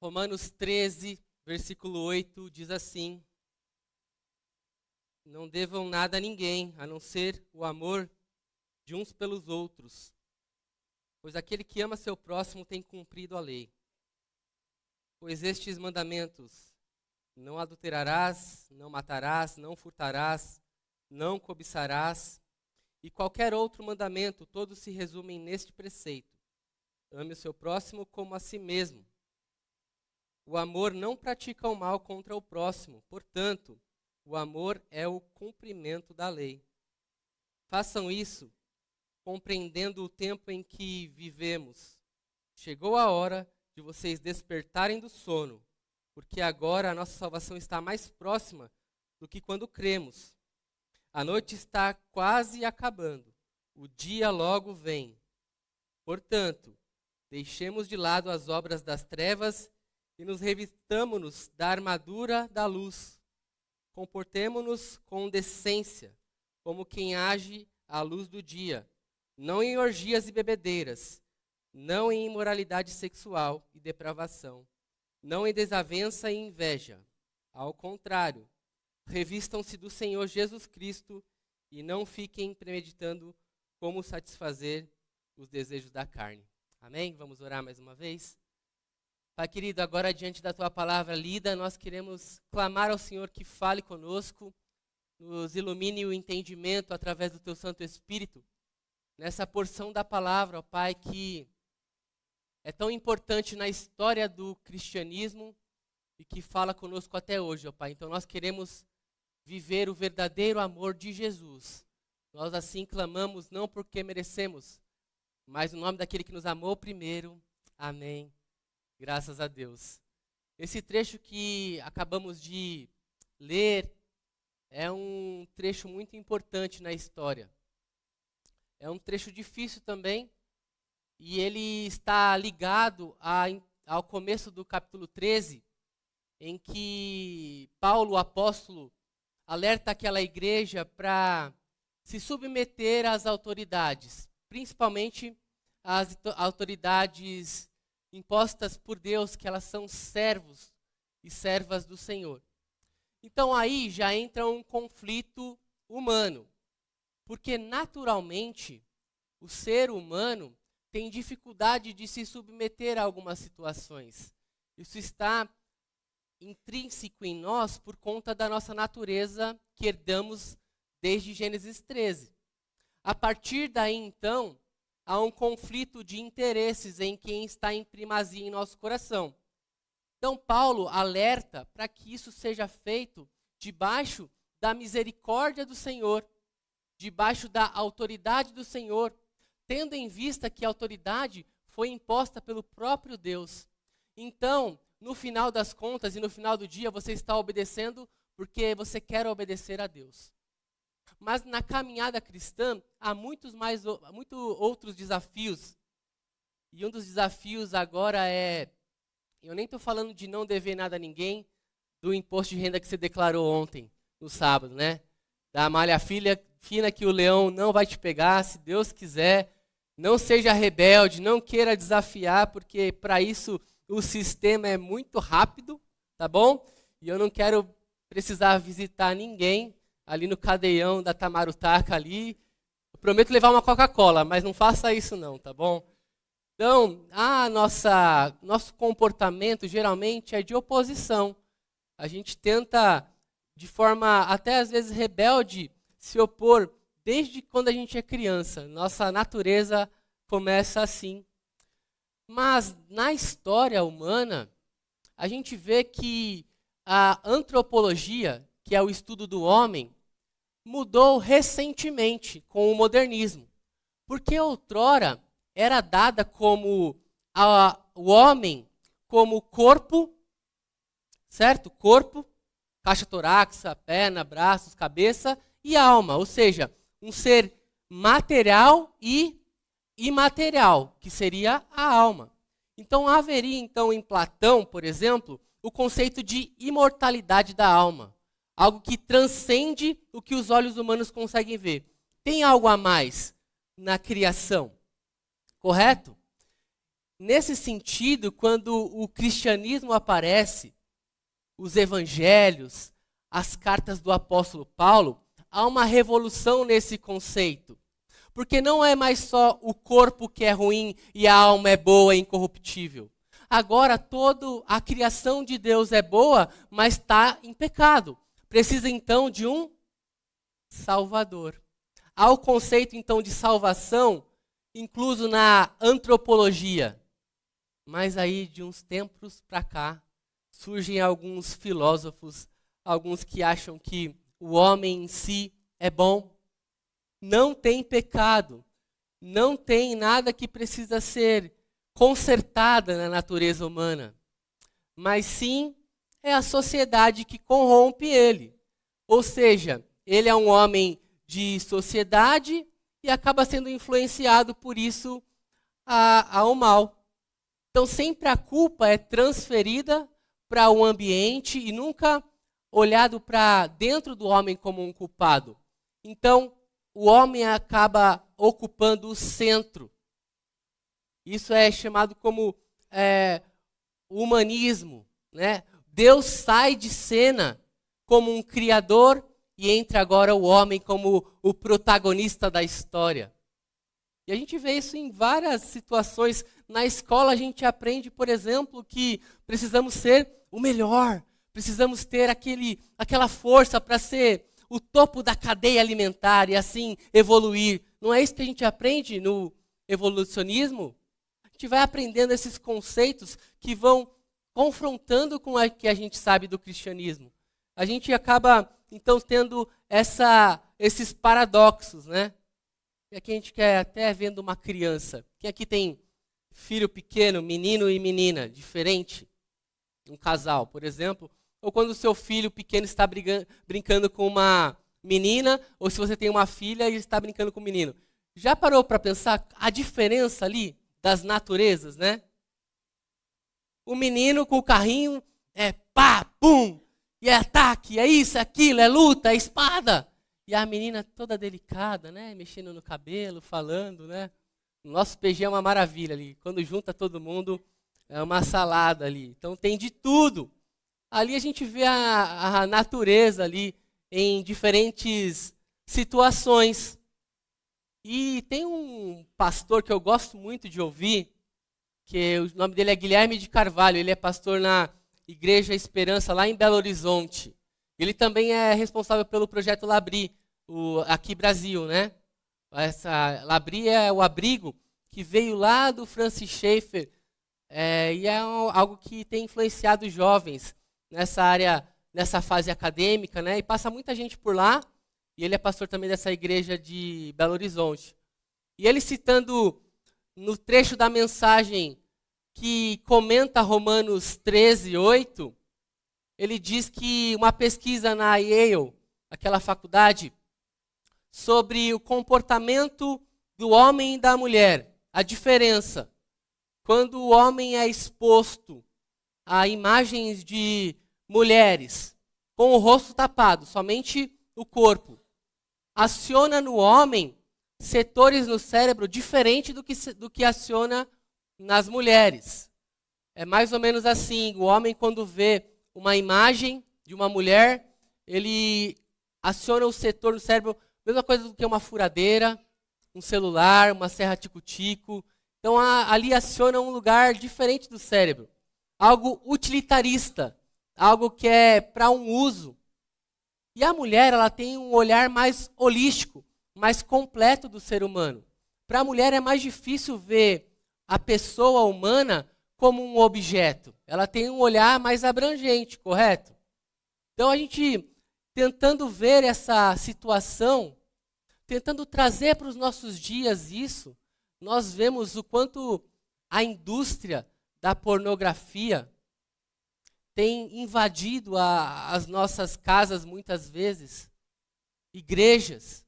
Romanos 13, versículo 8, diz assim: não devam nada a ninguém, a não ser o amor de uns pelos outros, pois aquele que ama seu próximo tem cumprido a lei. Pois estes mandamentos: não adulterarás, não matarás, não furtarás, não cobiçarás, e qualquer outro mandamento, todos se resumem neste preceito: ame o seu próximo como a si mesmo. O amor não pratica o mal contra o próximo, portanto, o amor é o cumprimento da lei. Façam isso, compreendendo o tempo em que vivemos. Chegou a hora de vocês despertarem do sono, porque agora a nossa salvação está mais próxima do que quando cremos. A noite está quase acabando, o dia logo vem. Portanto, deixemos de lado as obras das trevas e nos revistamo-nos da armadura da luz. Comportemo-nos com decência, como quem age à luz do dia, não em orgias e bebedeiras, não em imoralidade sexual e depravação, não em desavença e inveja. Ao contrário, revistam-se do Senhor Jesus Cristo e não fiquem premeditando como satisfazer os desejos da carne. Amém? Vamos orar mais uma vez? Pai querido, agora diante da Tua palavra lida, nós queremos clamar ao Senhor que fale conosco, nos ilumine o entendimento através do Teu Santo Espírito, nessa porção da palavra, ó Pai, que é tão importante na história do cristianismo e que fala conosco até hoje, ó Pai. Então nós queremos viver o verdadeiro amor de Jesus. Nós assim clamamos, não porque merecemos, mas no nome daquele que nos amou primeiro. Amém. Graças a Deus. Esse trecho que acabamos de ler é um trecho muito importante na história. É um trecho difícil também, e ele está ligado ao começo do capítulo 13, em que Paulo, o apóstolo, alerta aquela igreja para se submeter às autoridades, principalmente às autoridades impostas por Deus, que elas são servos e servas do Senhor. Então aí já entra um conflito humano, porque naturalmente o ser humano tem dificuldade de se submeter a algumas situações. Isso está intrínseco em nós por conta da nossa natureza que herdamos desde Gênesis 13. A partir daí, então, há um conflito de interesses em quem está em primazia em nosso coração. Então, Paulo alerta para que isso seja feito debaixo da misericórdia do Senhor, debaixo da autoridade do Senhor, tendo em vista que a autoridade foi imposta pelo próprio Deus. Então, no final das contas e no final do dia, você está obedecendo porque você quer obedecer a Deus. Mas na caminhada cristã, há muitos outros desafios. E um dos desafios agora é, eu nem estou falando de não dever nada a ninguém, do imposto de renda que você declarou ontem, no sábado, né? Da malha fina que o leão não vai te pegar, se Deus quiser. Não seja rebelde, não queira desafiar, porque para isso o sistema é muito rápido, tá bom? E eu não quero precisar visitar ninguém ali no cadeião da Tamarutaca ali. Eu prometo levar uma Coca-Cola, mas não faça isso não, tá bom? Então, nosso comportamento geralmente é de oposição. A gente tenta, de forma até às vezes rebelde, se opor desde quando a gente é criança. Nossa natureza começa assim. Mas na história humana, a gente vê que a antropologia, que é o estudo do homem, mudou recentemente com o modernismo. Porque outrora era dada como o homem como corpo, certo? Corpo, caixa torácica, perna, braços, cabeça e alma. Ou seja, um ser material e imaterial, que seria a alma. Então haveria então em Platão, por exemplo, o conceito de imortalidade da alma. Algo que transcende o que os olhos humanos conseguem ver. Tem algo a mais na criação, correto? Nesse sentido, quando o cristianismo aparece, os evangelhos, as cartas do apóstolo Paulo, há uma revolução nesse conceito. Porque não é mais só o corpo que é ruim e a alma é boa e incorruptível. Agora toda a criação de Deus é boa, mas está em pecado. Precisa então de um Salvador. Há o conceito então de salvação incluso na antropologia. Mas aí de uns tempos para cá surgem alguns filósofos, alguns que acham que o homem em si é bom, não tem pecado, não tem nada que precisa ser consertada na natureza humana, mas sim é a sociedade que corrompe ele. Ou seja, ele é um homem de sociedade e acaba sendo influenciado por isso ao mal. Então sempre a culpa é transferida para o ambiente e nunca olhado para dentro do homem como um culpado. Então o homem acaba ocupando o centro. Isso é chamado como humanismo, né? Deus sai de cena como um criador e entra agora o homem como o protagonista da história. E a gente vê isso em várias situações. Na escola a gente aprende, por exemplo, que precisamos ser o melhor, precisamos ter aquela força para ser o topo da cadeia alimentar e assim evoluir. Não é isso que a gente aprende no evolucionismo? A gente vai aprendendo esses conceitos que vão confrontando com o que a gente sabe do cristianismo. A gente acaba, então, tendo esses paradoxos, né? E aqui a gente quer até vendo uma criança. Quem aqui tem filho pequeno, menino e menina, diferente? Um casal, por exemplo. Ou quando o seu filho pequeno está brincando com uma menina, ou se você tem uma filha e ele está brincando com um menino. Já parou para pensar a diferença ali das naturezas, né? O menino com o carrinho é pá, pum, e é ataque, é isso, é aquilo, é luta, é espada. E a menina toda delicada, né? Mexendo no cabelo, falando, né? O nosso PG é uma maravilha ali. Quando junta todo mundo, é uma salada ali. Então tem de tudo. Ali a gente vê a natureza ali em diferentes situações. E tem um pastor que eu gosto muito de ouvir, que o nome dele é Guilherme de Carvalho. Ele é pastor na Igreja Esperança, lá em Belo Horizonte. Ele também é responsável pelo projeto Labri, aqui Brasil, né? Essa Labri é o abrigo que veio lá do Francis Schaeffer, e é algo que tem influenciado os jovens nessa área, nessa fase acadêmica, né? E passa muita gente por lá, e ele é pastor também dessa igreja de Belo Horizonte. E ele citando no trecho da mensagem que comenta Romanos 13:8, ele diz que uma pesquisa na Yale, aquela faculdade, sobre o comportamento do homem e da mulher, a diferença. Quando o homem é exposto a imagens de mulheres com o rosto tapado, somente o corpo, aciona no homem setores no cérebro diferente do que aciona nas mulheres. É mais ou menos assim, o homem quando vê uma imagem de uma mulher, ele aciona o setor no cérebro, mesma coisa do que uma furadeira, um celular, uma serra tico-tico. Então ali aciona um lugar diferente do cérebro. Algo utilitarista, algo que é para um uso. E a mulher, ela tem um olhar mais holístico, mais completo do ser humano. Para a mulher é mais difícil ver a pessoa humana como um objeto. Ela tem um olhar mais abrangente, correto? Então a gente tentando ver essa situação, tentando trazer para os nossos dias isso, nós vemos o quanto a indústria da pornografia tem invadido as nossas casas muitas vezes, igrejas,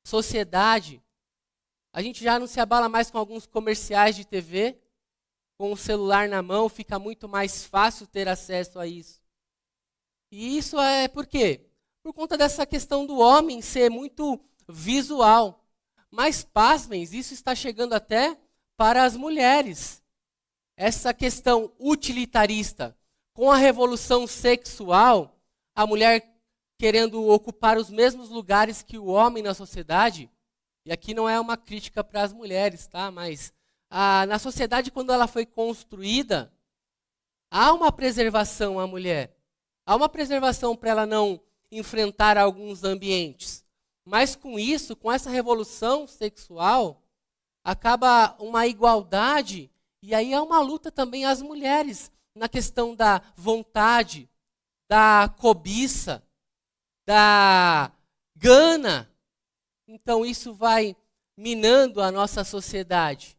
sociedade. A gente já não se abala mais com alguns comerciais de TV, com o celular na mão, fica muito mais fácil ter acesso a isso. E isso é por quê? Por conta dessa questão do homem ser muito visual. Mas, pasmem, isso está chegando até para as mulheres. essa questão utilitarista. Com a revolução sexual, a mulher querendo ocupar os mesmos lugares que o homem na sociedade, e aqui não é uma crítica para as mulheres, tá? Mas na sociedade, quando ela foi construída, há uma preservação à mulher. Há uma preservação para ela não enfrentar alguns ambientes. Mas com isso, com essa revolução sexual, acaba uma igualdade, e aí há uma luta também às mulheres, na questão da vontade, da cobiça, da gana. Então isso vai minando a nossa sociedade.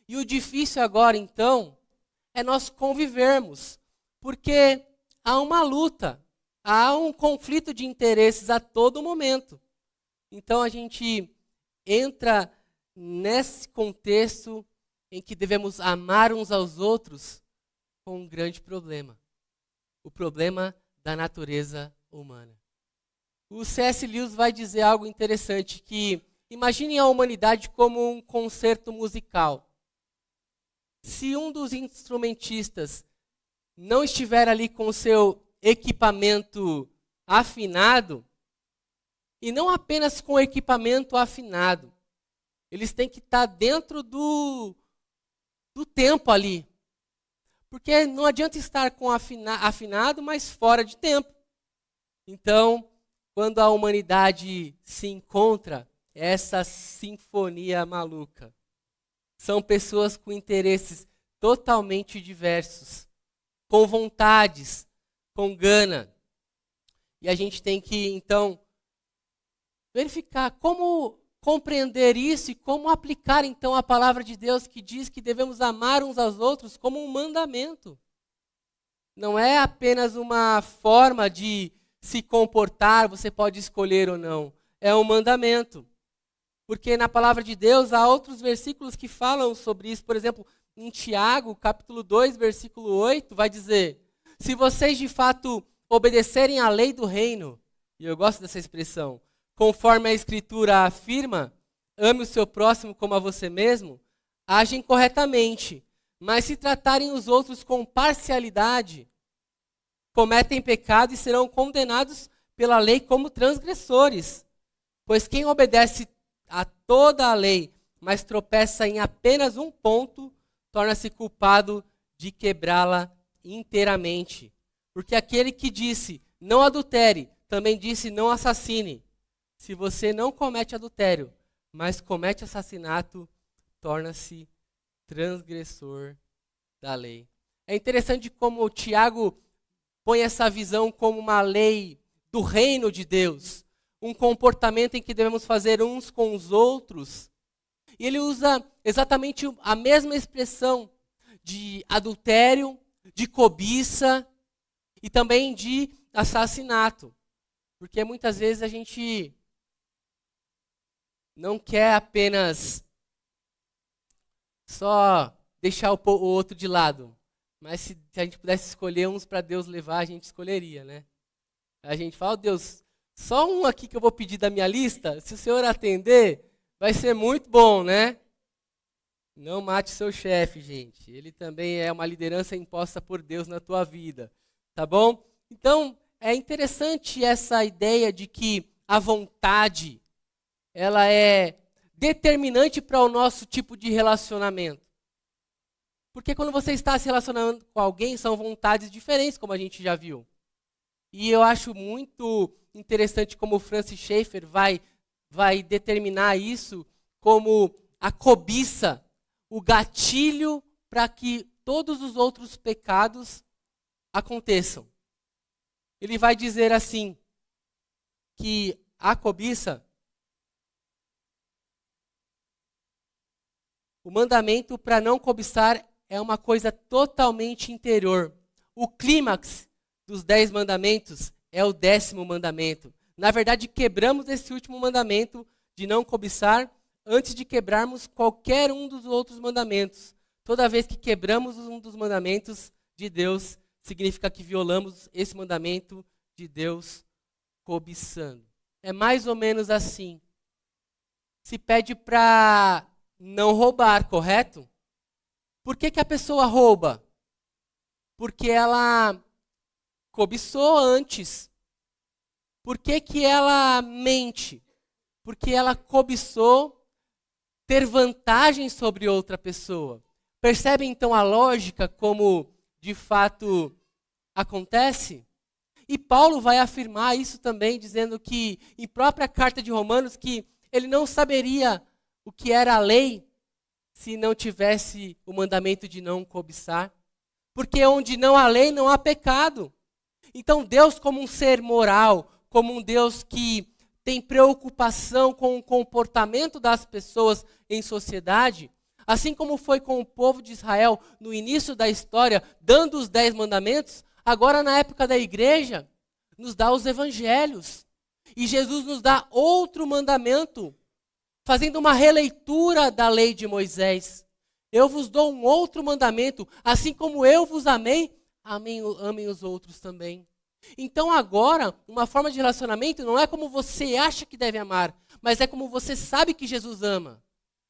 E o difícil agora, então, é nós convivermos, porque há uma luta, há um conflito de interesses a todo momento. Então a gente entra nesse contexto em que devemos amar uns aos outros com um grande problema. O problema da natureza humana. O C.S. Lewis vai dizer algo interessante, que imaginem a humanidade como um concerto musical. Se um dos instrumentistas não estiver ali com o seu equipamento afinado, e não apenas com o equipamento afinado, eles têm que estar dentro do tempo ali. Porque não adianta estar com afinado, mas fora de tempo. Então, quando a humanidade se encontra, essa sinfonia maluca. São pessoas com interesses totalmente diversos, com vontades, com gana. E a gente tem que, então, verificar como compreender isso e como aplicar, então, a palavra de Deus que diz que devemos amar uns aos outros como um mandamento. Não é apenas uma forma de se comportar, você pode escolher ou não. É um mandamento. Porque na palavra de Deus há outros versículos que falam sobre isso. Por exemplo, em Tiago, capítulo 2, versículo 8, vai dizer: se vocês de fato obedecerem à lei do reino, e eu gosto dessa expressão, conforme a Escritura afirma, ame o seu próximo como a você mesmo, agem corretamente. Mas se tratarem os outros com parcialidade, cometem pecado e serão condenados pela lei como transgressores. Pois quem obedece a toda a lei, mas tropeça em apenas um ponto, torna-se culpado de quebrá-la inteiramente. Porque aquele que disse, não adultere, também disse, não assassine. Se você não comete adultério, mas comete assassinato, torna-se transgressor da lei. É interessante como o Tiago põe essa visão como uma lei do reino de Deus, um comportamento em que devemos fazer uns com os outros. E ele usa exatamente a mesma expressão de adultério, de cobiça e também de assassinato. Porque muitas vezes a gente não quer apenas só deixar o outro de lado. Mas se a gente pudesse escolher uns para Deus levar, a gente escolheria, né? A gente fala, Deus, só um aqui que eu vou pedir da minha lista, se o Senhor atender, vai ser muito bom, né? Não mate seu chefe, gente. Ele também é uma liderança imposta por Deus na tua vida, tá bom? Então, é interessante essa ideia de que a vontade, ela é determinante para o nosso tipo de relacionamento. Porque quando você está se relacionando com alguém, são vontades diferentes, como a gente já viu. E eu acho muito interessante como o Francis Schaeffer vai determinar isso como a cobiça, o gatilho para que todos os outros pecados aconteçam. Ele vai dizer assim, que a cobiça, o mandamento para não cobiçar é uma coisa totalmente interior. O clímax dos 10 mandamentos é o 10º mandamento. Na verdade, quebramos esse último mandamento de não cobiçar antes de quebrarmos qualquer um dos outros mandamentos. Toda vez que quebramos um dos mandamentos de Deus, significa que violamos esse mandamento de Deus cobiçando. É mais ou menos assim. Se pede para não roubar, correto? Por que a pessoa rouba? Porque ela cobiçou antes. Por que ela mente? Porque ela cobiçou ter vantagem sobre outra pessoa. Percebe então a lógica como de fato acontece? E Paulo vai afirmar isso também, dizendo que, em própria carta de Romanos, que ele não saberia o que era a lei se não tivesse o mandamento de não cobiçar. Porque onde não há lei, não há pecado. Então Deus, como um ser moral, como um Deus que tem preocupação com o comportamento das pessoas em sociedade, assim como foi com o povo de Israel no início da história, dando os 10 mandamentos, agora na época da igreja, nos dá os evangelhos. E Jesus nos dá outro mandamento, fazendo uma releitura da lei de Moisés. Eu vos dou um outro mandamento, assim como eu vos amei, amem os outros também. Então agora, uma forma de relacionamento não é como você acha que deve amar, mas é como você sabe que Jesus ama.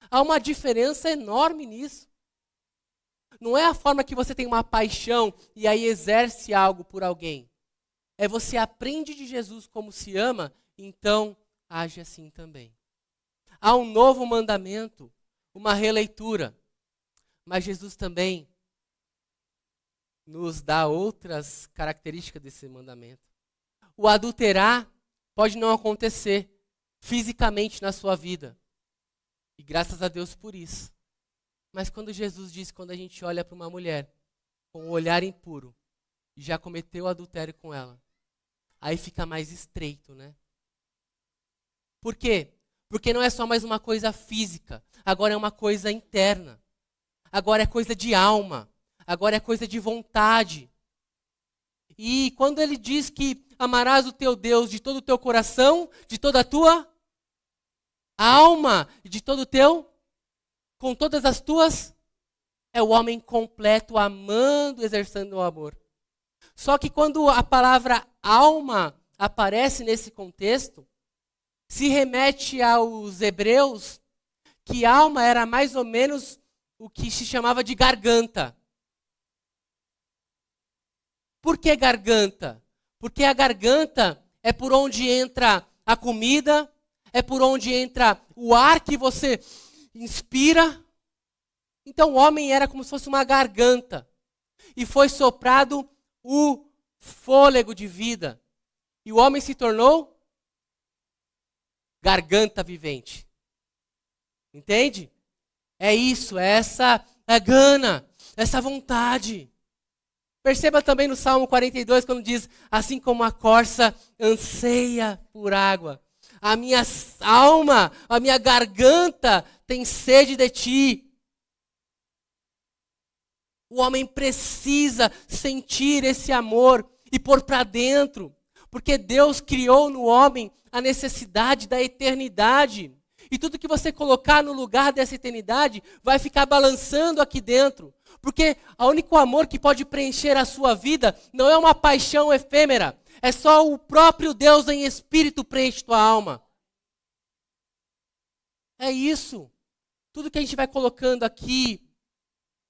Há uma diferença enorme nisso. Não é a forma que você tem uma paixão e aí exerce algo por alguém. É você aprende de Jesus como se ama, então age assim também. Há um novo mandamento, uma releitura. Mas Jesus também nos dá outras características desse mandamento. O adulterar pode não acontecer fisicamente na sua vida. E graças a Deus por isso. Mas quando Jesus diz, quando a gente olha para uma mulher com um olhar impuro e já cometeu adultério com ela, aí fica mais estreito, né? Por quê? Porque não é só mais uma coisa física, agora é uma coisa interna. Agora é coisa de alma. Agora é coisa de vontade. E quando ele diz que amarás o teu Deus de todo o teu coração, de toda a tua alma, de todo o teu, com todas as tuas, é o homem completo, amando, exercendo o amor. Só que quando a palavra alma aparece nesse contexto, se remete aos hebreus, que alma era mais ou menos o que se chamava de garganta. Por que garganta? Porque a garganta é por onde entra a comida, é por onde entra o ar que você inspira. Então o homem era como se fosse uma garganta. E foi soprado o fôlego de vida. E o homem se tornou garganta vivente. Entende? É isso, é essa gana, essa vontade. Perceba também no Salmo 42, quando diz, assim como a corça anseia por água, a minha alma, a minha garganta tem sede de ti. O homem precisa sentir esse amor e pôr para dentro, porque Deus criou no homem a necessidade da eternidade. E tudo que você colocar no lugar dessa eternidade vai ficar balançando aqui dentro. Porque o único amor que pode preencher a sua vida não é uma paixão efêmera. É só o próprio Deus em espírito preenche tua alma. É isso. Tudo que a gente vai colocando aqui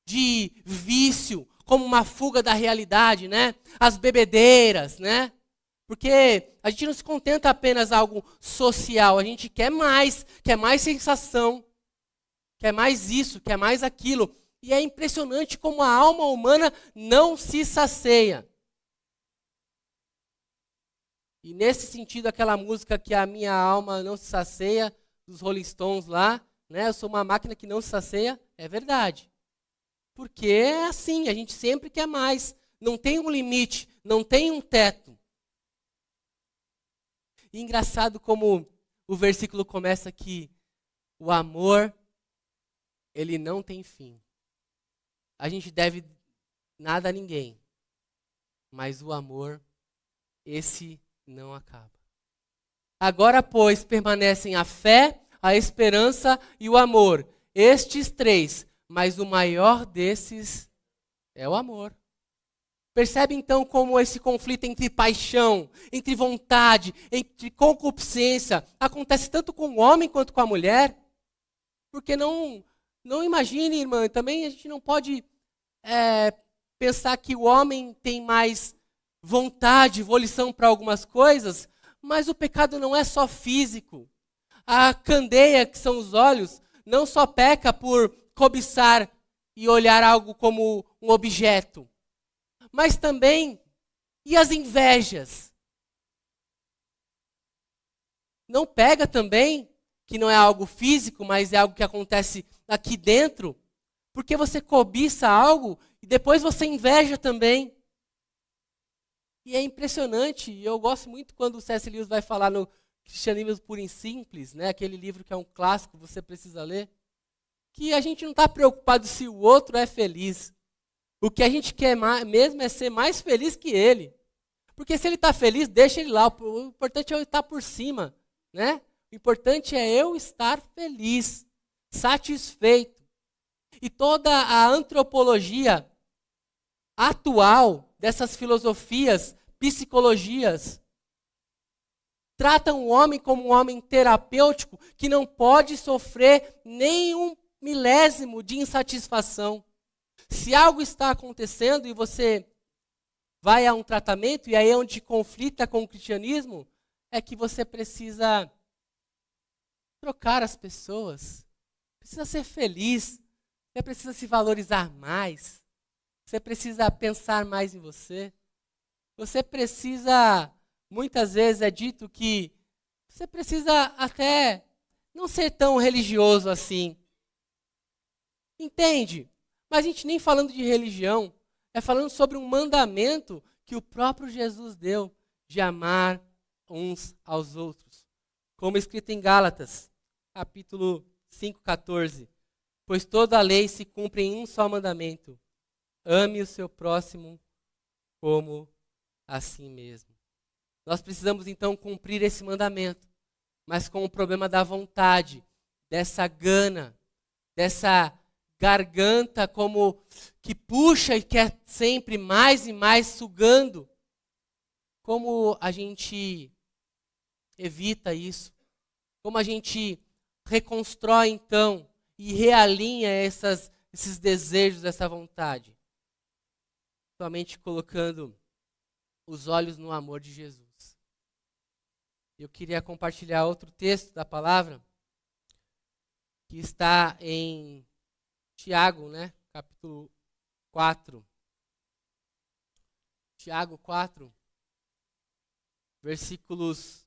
de vício, como uma fuga da realidade, né? As bebedeiras, né? Porque a gente não se contenta apenas algo social, a gente quer mais sensação, quer mais isso, quer mais aquilo. E é impressionante como a alma humana não se sacia. E nesse sentido, aquela música que a minha alma não se sacia, dos Rolling Stones lá, né? Eu sou uma máquina que não se sacia, é verdade. Porque é assim, a gente sempre quer mais. Não tem um limite, não tem um teto. E engraçado como o versículo começa aqui, o amor, ele não tem fim. A gente deve nada a ninguém, mas o amor, esse não acaba. Agora, pois, permanecem a fé, a esperança e o amor. Estes três, mas o maior desses é o amor. Percebe então como esse conflito entre paixão, entre vontade, entre concupiscência, acontece tanto com o homem quanto com a mulher? Porque não Não imagine, irmã, também a gente não pode pensar que o homem tem mais vontade, volição para algumas coisas, mas o pecado não é só físico. A candeia, que são os olhos, não só peca por cobiçar e olhar algo como um objeto, mas também, e as invejas? Não pega também, que não é algo físico, mas é algo que acontece aqui dentro, porque você cobiça algo e depois você inveja também. E é impressionante, e eu gosto muito quando o C.S. Lewis vai falar no Cristianismo Puro e Simples, né, aquele livro que é um clássico, você precisa ler, que a gente não está preocupado se o outro é feliz. O que a gente quer mesmo é ser mais feliz que ele. Porque se ele está feliz, deixa ele lá. O importante é eu estar por cima, né? O importante é eu estar feliz, satisfeito. E toda a antropologia atual dessas filosofias, psicologias, tratam o homem como um homem terapêutico que não pode sofrer nenhum milésimo de insatisfação. Se algo está acontecendo e você vai a um tratamento, e aí é onde conflita com o cristianismo, é que você precisa trocar as pessoas, precisa ser feliz, você precisa se valorizar mais, você precisa pensar mais em você, você precisa, muitas vezes é dito que você precisa até não ser tão religioso assim. Entende? Mas a gente nem falando de religião, é falando sobre um mandamento que o próprio Jesus deu de amar uns aos outros. Como escrito em Gálatas, capítulo 5:14. Pois toda a lei se cumpre em um só mandamento: ame o seu próximo como a si mesmo. Nós precisamos então cumprir esse mandamento, mas com o problema da vontade, dessa gana, dessa garganta como que puxa e quer sempre mais e mais sugando. Como a gente evita isso? Como a gente reconstrói então e realinha esses desejos, essa vontade? Somente colocando os olhos no amor de Jesus. Eu queria compartilhar outro texto da palavra que está em Tiago, né? Capítulo 4. Tiago 4, versículos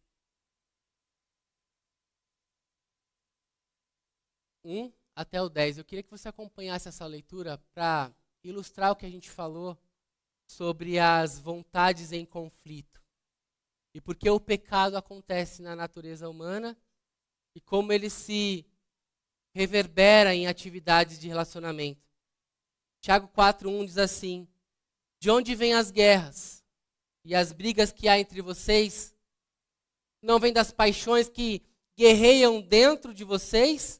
1 até o 10. Eu queria que você acompanhasse essa leitura para ilustrar o que a gente falou sobre as vontades em conflito. E por que o pecado acontece na natureza humana e como ele se reverbera em atividades de relacionamento. Tiago 4:1 diz assim: de onde vêm as guerras e as brigas que há entre vocês? Não vêm das paixões que guerreiam dentro de vocês?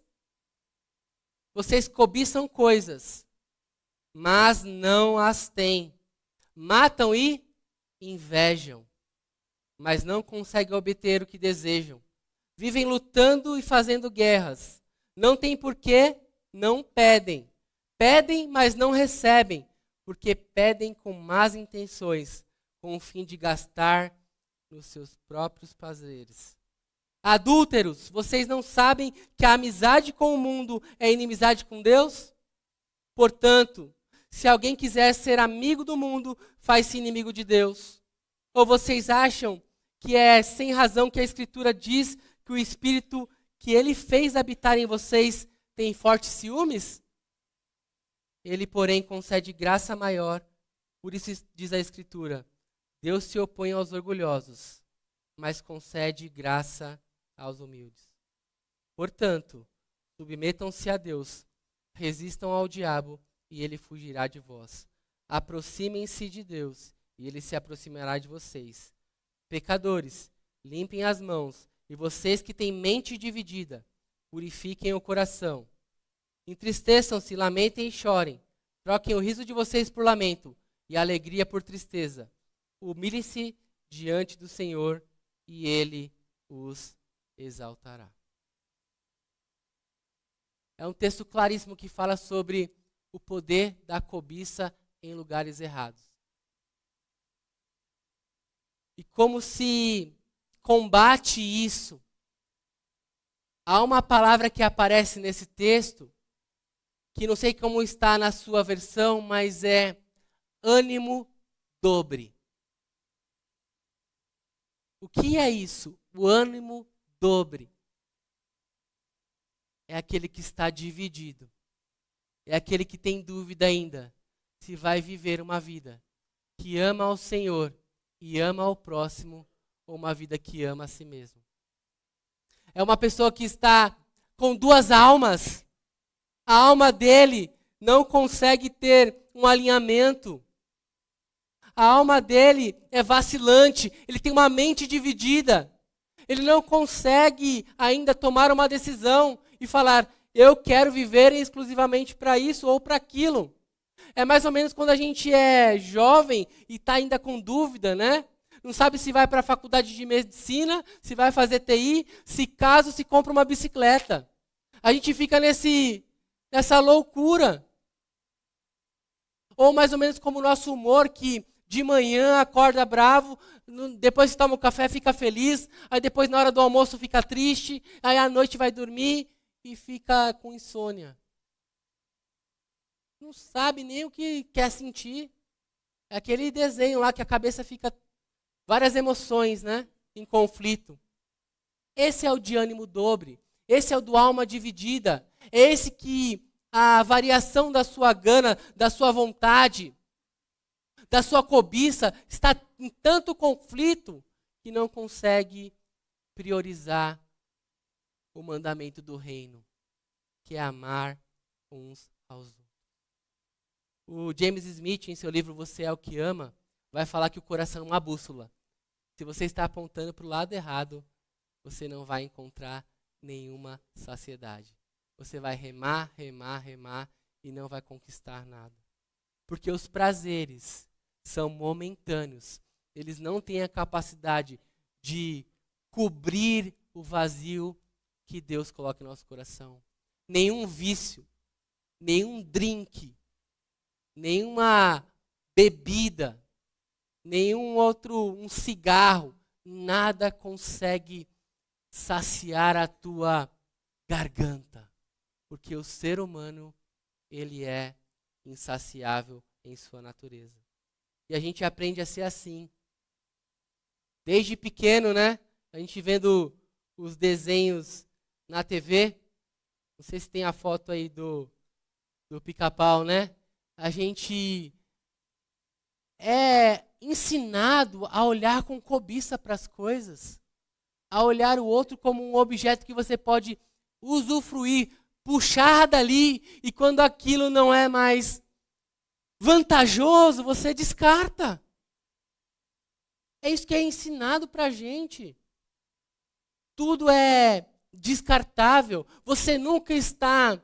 Vocês cobiçam coisas, mas não as têm. Matam e invejam, mas não conseguem obter o que desejam. Vivem lutando e fazendo guerras. Não tem porquê, não pedem. Pedem, mas não recebem, porque pedem com más intenções, com o fim de gastar nos seus próprios prazeres. Adúlteros, vocês não sabem que a amizade com o mundo é inimizade com Deus? Portanto, se alguém quiser ser amigo do mundo, faz-se inimigo de Deus. Ou vocês acham que é sem razão que a Escritura diz que o Espírito que Ele fez habitar em vocês tem fortes ciúmes? Ele, porém, concede graça maior. Por isso diz a Escritura: Deus se opõe aos orgulhosos, mas concede graça aos humildes. Portanto, submetam-se a Deus, resistam ao diabo e ele fugirá de vós. Aproximem-se de Deus e ele se aproximará de vocês. Pecadores, limpem as mãos, e vocês que têm mente dividida, purifiquem o coração. Entristeçam-se, lamentem e chorem. Troquem o riso de vocês por lamento e a alegria por tristeza. Humilhem-se diante do Senhor e Ele os exaltará. É um texto claríssimo que fala sobre o poder da cobiça em lugares errados. E como se combate isso? Há uma palavra que aparece nesse texto, que não sei como está na sua versão, mas é ânimo dobre. O que é isso? O ânimo dobre. É aquele que está dividido. É aquele que tem dúvida ainda se vai viver uma vida que ama ao Senhor e ama ao próximo, ou uma vida que ama a si mesmo. É uma pessoa que está com duas almas. A alma dele não consegue ter um alinhamento. A alma dele é vacilante, ele tem uma mente dividida. Ele não consegue ainda tomar uma decisão e falar, eu quero viver exclusivamente para isso ou para aquilo. É mais ou menos quando a gente é jovem e está ainda com dúvida, né? Não sabe se vai para a faculdade de medicina, se vai fazer TI, se caso se compra uma bicicleta. A gente fica nessa loucura. Ou mais ou menos como o nosso humor, que de manhã acorda bravo, depois que toma o café fica feliz, aí depois na hora do almoço fica triste, aí à noite vai dormir e fica com insônia. Não sabe nem o que quer sentir. É aquele desenho lá que a cabeça fica várias emoções, né, em conflito. Esse é o de ânimo dobre. Esse é o do alma dividida. É esse que a variação da sua gana, da sua vontade, da sua cobiça está em tanto conflito que não consegue priorizar o mandamento do reino, que é amar uns aos outros. O James Smith, em seu livro Você é o que ama, vai falar que o coração é uma bússola. Se você está apontando para o lado errado, você não vai encontrar nenhuma saciedade. Você vai remar, remar, remar e não vai conquistar nada. Porque os prazeres são momentâneos. Eles não têm a capacidade de cobrir o vazio que Deus coloca em nosso coração. Nenhum vício, nenhum drink, nenhuma bebida, um cigarro, nada consegue saciar a tua garganta. Porque o ser humano, ele é insaciável em sua natureza. E a gente aprende a ser assim. Desde pequeno, né? A gente vendo os desenhos na TV. Não sei se tem a foto aí do Pica-Pau, né? A gente é ensinado a olhar com cobiça para as coisas. A olhar o outro como um objeto que você pode usufruir, puxar dali, e quando aquilo não é mais vantajoso, você descarta. É isso que é ensinado para a gente. Tudo é descartável. Você nunca está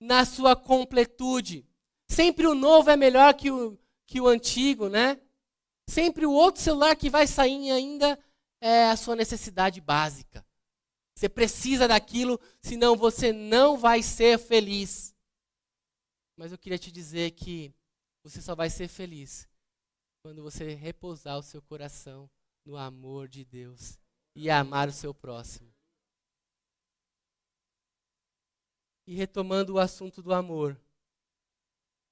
na sua completude. Sempre o novo é melhor que o antigo, né? Sempre o outro celular que vai sair ainda é a sua necessidade básica. Você precisa daquilo, senão você não vai ser feliz. Mas eu queria te dizer que você só vai ser feliz quando você repousar o seu coração no amor de Deus e amar o seu próximo. E retomando o assunto do amor,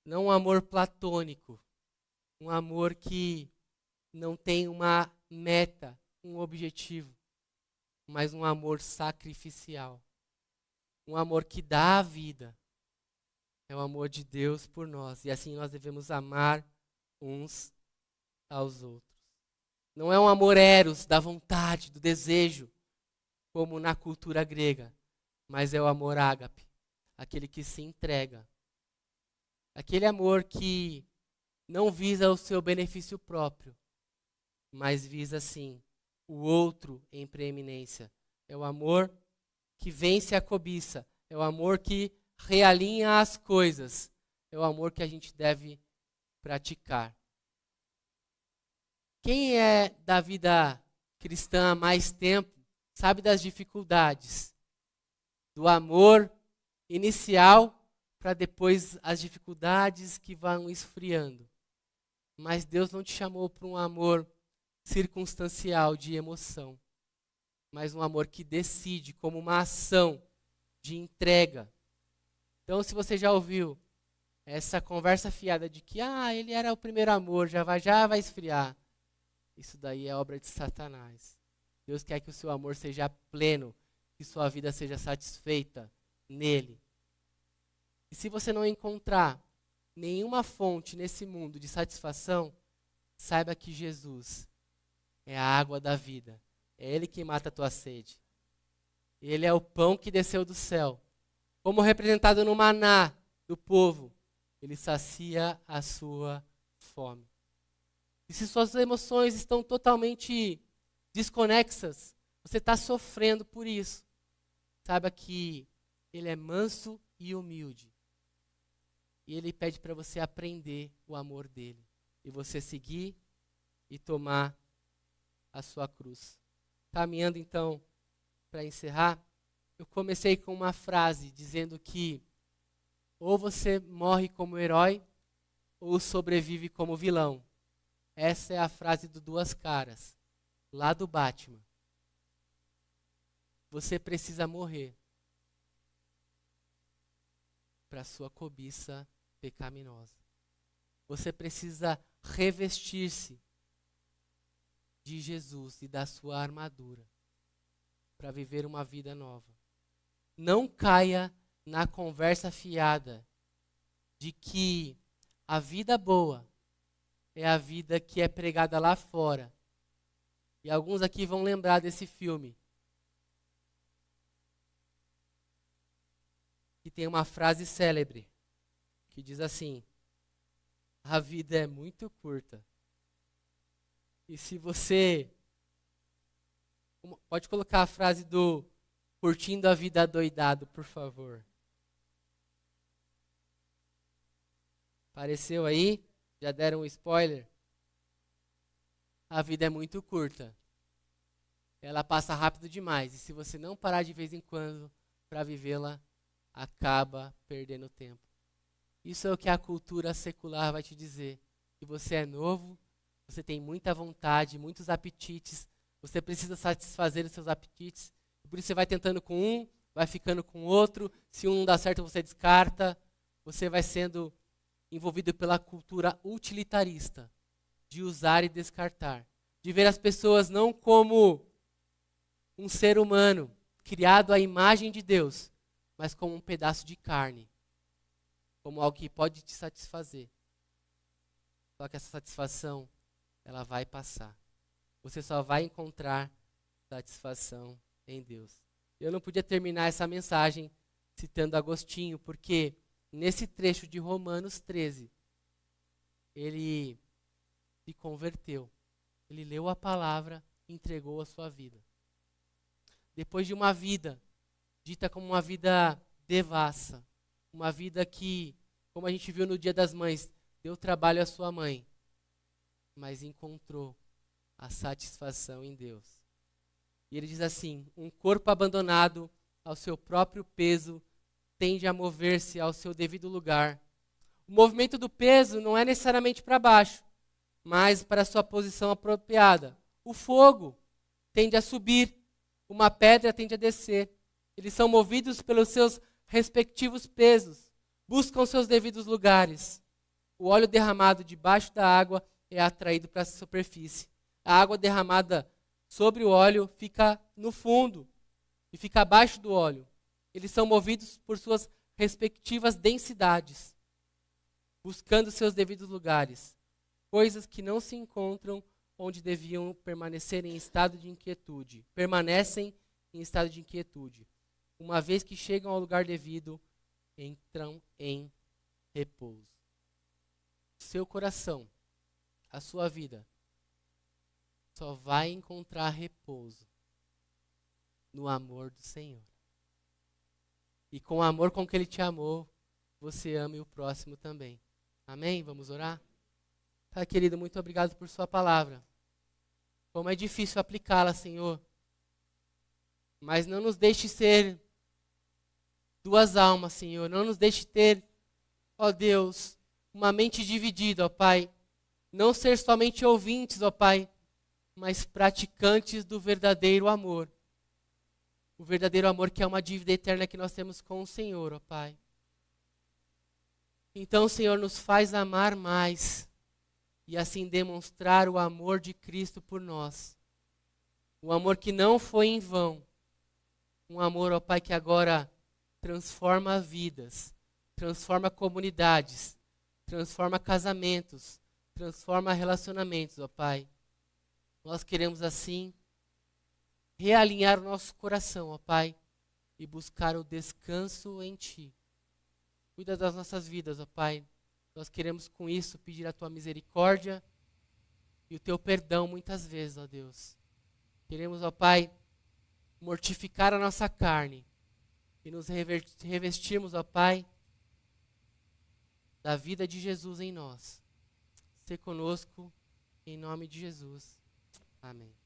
não um amor platônico, um amor que não tem uma meta, um objetivo, mas um amor sacrificial, um amor que dá a vida. É o amor de Deus por nós, e assim nós devemos amar uns aos outros. Não é um amor eros, da vontade, do desejo, como na cultura grega, mas é o amor ágape, aquele que se entrega. Aquele amor que não visa o seu benefício próprio, mas visa sim o outro em preeminência. É o amor que vence a cobiça, é o amor que realinha as coisas, é o amor que a gente deve praticar. Quem é da vida cristã há mais tempo sabe das dificuldades do amor inicial para depois as dificuldades que vão esfriando. Mas Deus não te chamou para um amor circunstancial de emoção, mas um amor que decide como uma ação de entrega. Então, se você já ouviu essa conversa fiada de que ele era o primeiro amor, já vai esfriar, isso daí é obra de Satanás. Deus quer que o seu amor seja pleno, que sua vida seja satisfeita nele. E se você não encontrar nenhuma fonte nesse mundo de satisfação, saiba que Jesus é a água da vida. É Ele que mata a tua sede. Ele é o pão que desceu do céu. Como representado no maná do povo, Ele sacia a sua fome. E se suas emoções estão totalmente desconexas, você está sofrendo por isso. Saiba que Ele é manso e humilde. E Ele pede para você aprender o amor dEle. E você seguir e tomar a sua cruz. Caminhando então para encerrar, eu comecei com uma frase dizendo que ou você morre como herói ou sobrevive como vilão. Essa é a frase do Duas Caras, lá do Batman. Você precisa morrer para a sua cobiça pecaminosa. Você precisa revestir-se de Jesus e da sua armadura para viver uma vida nova. Não caia na conversa fiada de que a vida boa é a vida que é pregada lá fora. E alguns aqui vão lembrar desse filme, que tem uma frase célebre, que diz assim: a vida é muito curta. E se você... Pode colocar a frase do Curtindo a Vida Adoidado, por favor. Apareceu aí? Já deram um spoiler? A vida é muito curta. Ela passa rápido demais. E se você não parar de vez em quando para vivê-la, acaba perdendo tempo. Isso é o que a cultura secular vai te dizer. Que você é novo, você tem muita vontade, muitos apetites, você precisa satisfazer os seus apetites. Por isso você vai tentando com um, vai ficando com outro. Se um não dá certo, você descarta. Você vai sendo envolvido pela cultura utilitarista, de usar e descartar. De ver as pessoas não como um ser humano, criado à imagem de Deus, mas como um pedaço de carne. Como algo que pode te satisfazer. Só que essa satisfação, ela vai passar. Você só vai encontrar satisfação em Deus. Eu não podia terminar essa mensagem citando Agostinho, porque nesse trecho de Romanos 13, ele se converteu. Ele leu a palavra e entregou a sua vida. Depois de uma vida dita como uma vida devassa, uma vida que, como a gente viu no Dia das Mães, deu trabalho à sua mãe, mas encontrou a satisfação em Deus. E ele diz assim: um corpo abandonado ao seu próprio peso tende a mover-se ao seu devido lugar. O movimento do peso não é necessariamente para baixo, mas para a sua posição apropriada. O fogo tende a subir, uma pedra tende a descer. Eles são movidos pelos seus respectivos pesos, buscam seus devidos lugares. O óleo derramado debaixo da água é atraído para a superfície. A água derramada sobre o óleo fica no fundo e fica abaixo do óleo. Eles são movidos por suas respectivas densidades, buscando seus devidos lugares, coisas que não se encontram onde deviam permanecer em estado de inquietude. Permanecem em estado de inquietude. Uma vez que chegam ao lugar devido, entram em repouso. Seu coração, a sua vida, só vai encontrar repouso no amor do Senhor. E com o amor com que Ele te amou, você ame o próximo também. Amém? Vamos orar? Pai querido, muito obrigado por sua palavra. Como é difícil aplicá-la, Senhor. Mas não nos deixe ser duas almas, Senhor. Não nos deixe ter, ó Deus, uma mente dividida, ó Pai. Não ser somente ouvintes, ó Pai, mas praticantes do verdadeiro amor. O verdadeiro amor que é uma dívida eterna que nós temos com o Senhor, ó Pai. Então, Senhor, nos faz amar mais e assim demonstrar o amor de Cristo por nós. O amor que não foi em vão. Um amor, ó Pai, que agora transforma vidas, transforma comunidades, transforma casamentos, transforma relacionamentos, ó Pai. Nós queremos assim realinhar o nosso coração, ó Pai, e buscar o descanso em Ti. Cuida das nossas vidas, ó Pai. Nós queremos com isso pedir a Tua misericórdia e o Teu perdão muitas vezes, ó Deus. Queremos, ó Pai, mortificar a nossa carne e nos revestirmos, ó Pai, da vida de Jesus em nós. Sê conosco, em nome de Jesus. Amém.